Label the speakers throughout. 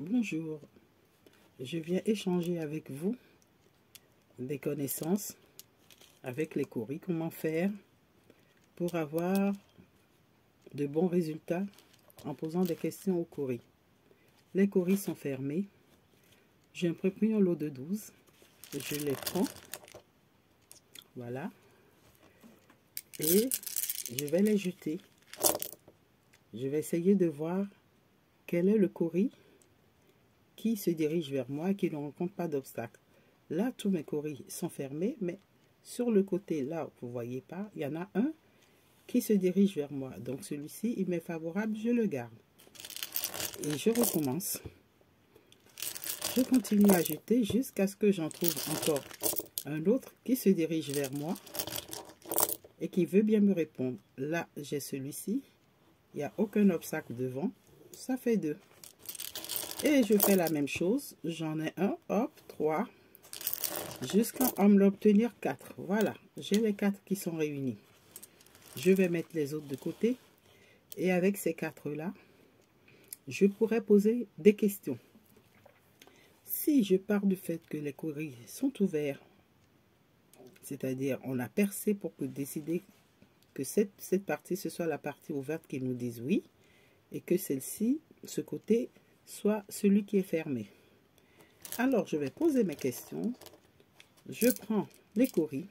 Speaker 1: Bonjour, je viens échanger avec vous des connaissances avec les coris. Comment faire pour avoir de bons résultats en posant des questions aux coris. Les coris sont fermés. J'ai un pris un lot de 12. Je les prends. Voilà. Et je vais les jeter. Je vais essayer de voir quel est le coris qui se dirige vers moi et qui ne rencontre pas d'obstacle. Là, tous mes coris sont fermés, mais sur le côté, là, vous ne voyez pas, il y en a un qui se dirige vers moi. Donc, celui-ci, il m'est favorable, je le garde. Et je recommence. Je continue à jeter jusqu'à ce que j'en trouve encore un autre qui se dirige vers moi et qui veut bien me répondre. Là, j'ai celui-ci. Il n'y a aucun obstacle devant. Ça fait 2. Et je fais la même chose. J'en ai un, hop, 3. Jusqu'à en l'obtenir 4. Voilà, j'ai les 4 qui sont réunis. Je vais mettre les autres de côté. Et avec ces 4-là, je pourrais poser des questions. Si je pars du fait que les coris sont ouverts, c'est-à-dire on a percé pour décider que cette partie, ce soit la partie ouverte qui nous dise oui, et que celle-ci, ce côté, soit celui qui est fermé. Alors, je vais poser mes questions. Je prends les coris.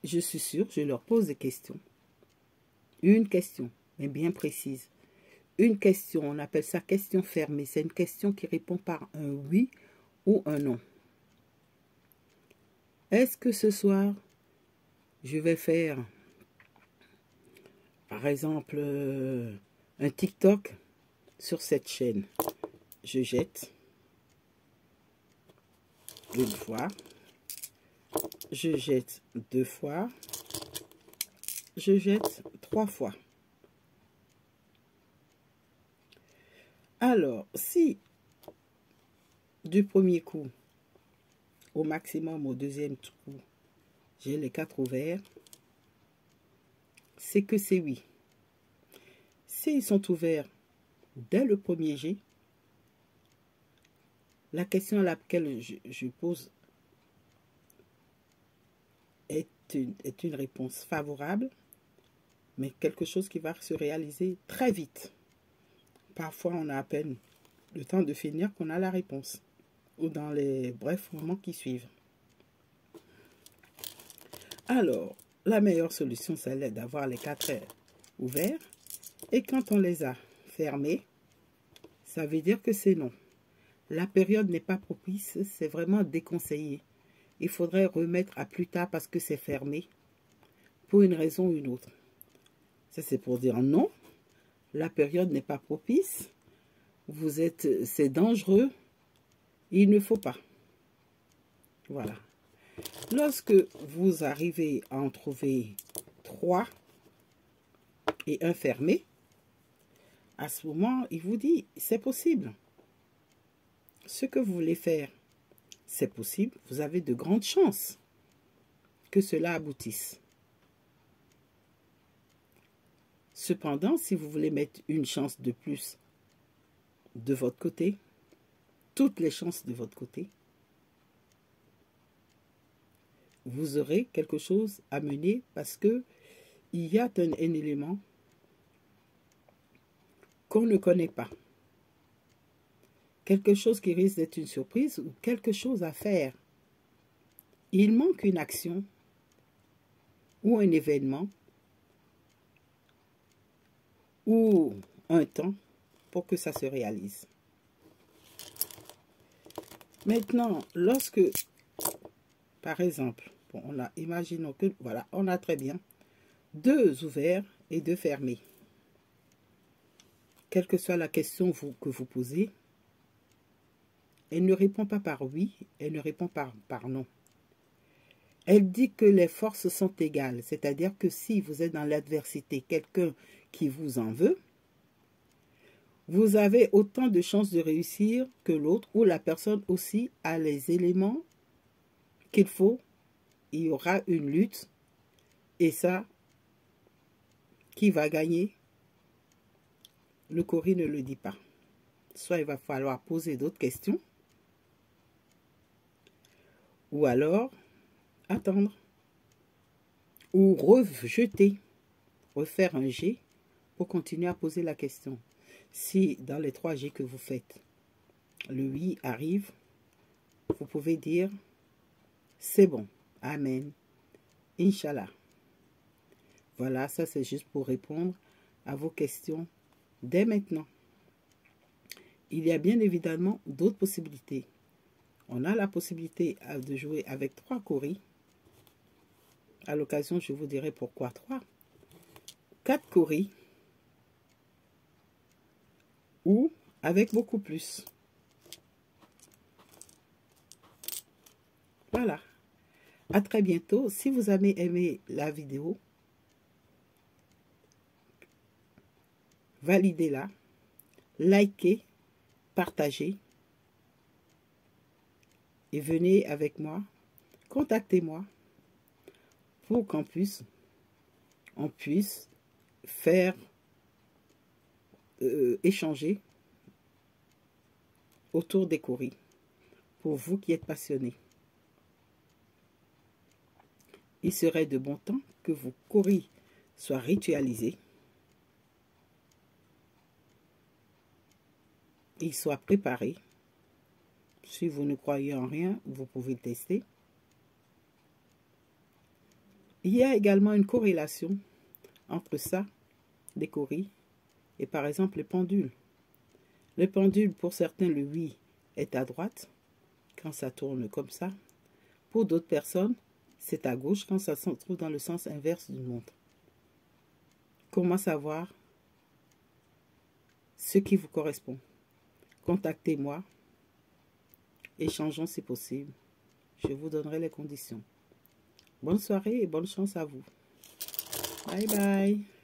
Speaker 1: Je suis sûre, je leur pose des questions. Une question, mais bien précise. Une question, on appelle ça question fermée. C'est une question qui répond par un oui ou un non. Est-ce que ce soir, je vais faire, par exemple, un TikTok sur cette chaîne? Je jette une fois. Je jette 2 fois. Je jette 3 fois. Alors, si du premier coup, au maximum au deuxième coup, j'ai les 4 ouverts, c'est que c'est oui. S'ils sont ouverts dès le premier jet, la question à laquelle je pose est une réponse favorable, mais quelque chose qui va se réaliser très vite. Parfois, on a à peine le temps de finir qu'on a la réponse, ou dans les brefs moments qui suivent. Alors, la meilleure solution, c'est d'avoir les 4 ouverts, et quand on les a fermés, ça veut dire que c'est non. La période n'est pas propice, c'est vraiment déconseillé. Il faudrait remettre à plus tard parce que c'est fermé, pour une raison ou une autre. Ça, c'est pour dire non. La période n'est pas propice. C'est dangereux. Il ne faut pas. Voilà. Lorsque vous arrivez à en trouver 3 et un fermé, à ce moment, il vous dit, c'est possible. Ce que vous voulez faire, c'est possible. Vous avez de grandes chances que cela aboutisse. Cependant, si vous voulez mettre une chance de plus de votre côté, toutes les chances de votre côté, vous aurez quelque chose à mener parce que il y a un élément qu'on ne connaît pas. Quelque chose qui risque d'être une surprise ou quelque chose à faire. Il manque une action ou un événement ou un temps pour que ça se réalise. Maintenant, lorsque, par exemple, bon, imaginons que, voilà, on a très bien 2 ouverts et 2 fermés. Quelle que soit la question que vous posez, elle ne répond pas par oui, elle ne répond par non. Elle dit que les forces sont égales, c'est-à-dire que si vous êtes dans l'adversité, quelqu'un qui vous en veut, vous avez autant de chances de réussir que l'autre, ou la personne aussi a les éléments qu'il faut. Il y aura une lutte, et ça, qui va gagner? Le cori ne le dit pas. soit il va falloir poser d'autres questions, ou alors attendre, ou rejeter, refaire un G pour continuer à poser la question. Si dans les 3 G que vous faites, le oui arrive, vous pouvez dire c'est bon, amen, Inch'Allah. Voilà, ça c'est juste pour répondre à vos questions dès maintenant. Il y a bien évidemment d'autres possibilités. On a la possibilité de jouer avec 3 coris. À l'occasion, je vous dirai pourquoi 3. 4 coris. Ou avec beaucoup plus. Voilà. À très bientôt. Si vous avez aimé la vidéo, validez-la, likez, partagez et venez avec moi, contactez-moi pour qu'on puisse faire échanger autour des coris pour vous qui êtes passionnés. Il serait de bon temps que vos coris soient ritualisés et soient préparés. Si vous ne croyez en rien, vous pouvez le tester. Il y a également une corrélation entre ça, les coris, et par exemple les pendules. Le pendule, pour certains, le oui est à droite, quand ça tourne comme ça. Pour d'autres personnes, c'est à gauche, quand ça se trouve dans le sens inverse d'une montre. Comment savoir ce qui vous correspond? Contactez-moi, échangeons si possible. Je vous donnerai les conditions. Bonne soirée et bonne chance à vous. Bye bye.